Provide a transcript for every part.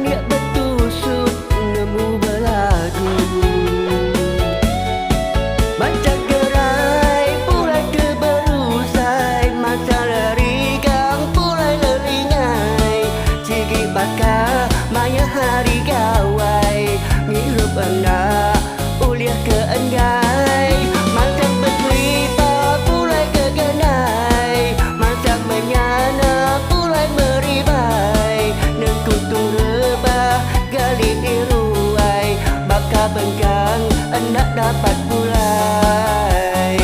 Laniak bertusuk nemu belagu. Macam gerai pulai ke berusai, masa lari gang pulai lelingai. Cigi bakar maya hari gawai, ngirup anak uliah ke enggai. Macam bercerita pulai ke genai, macam menyana pulai meribai. Nengkutung rebah gali iruai, bakar bengkang anak dapat pulai.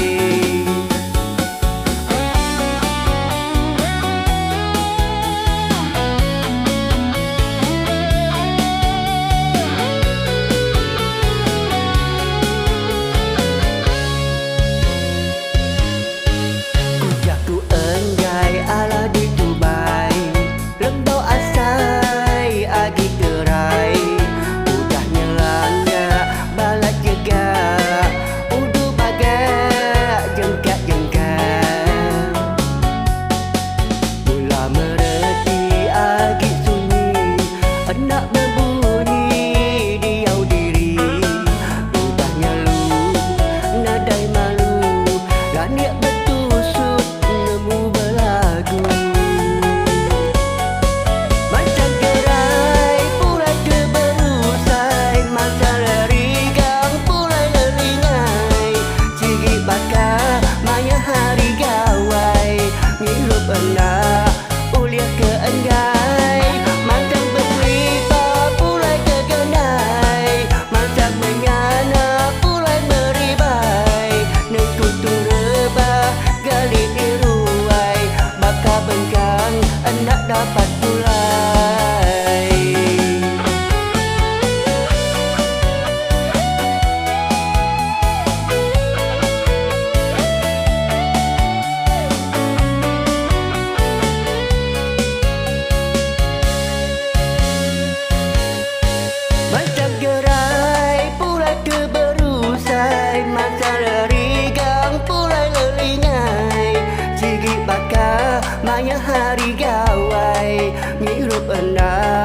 Jatuh enggai ala di Dubai, lembau asai agi gerai. Udah nyelanya balat juga, udu bagak jengkak-jengkak. Mula mereti agi sunyi, enak berbunyi diau diri. Udah nyalu nadai malu, laniak bertusuk nemu belagu. Macam gerai pulai ke berusai, masa lari gang pulai lelingai. Cigi bakar maya hari gawai, ngirup anak uliah ke enggai. Macam bercerita pulai ke genai, macam menyana pulai meribai. Nengkutung rebah gali iruai, bakar bengkang anak dapat pulai. Macam gerai pulai ke berusai, masa lari gang pulai lelingai. Cigi bakar maya hari gawai, ngirup anak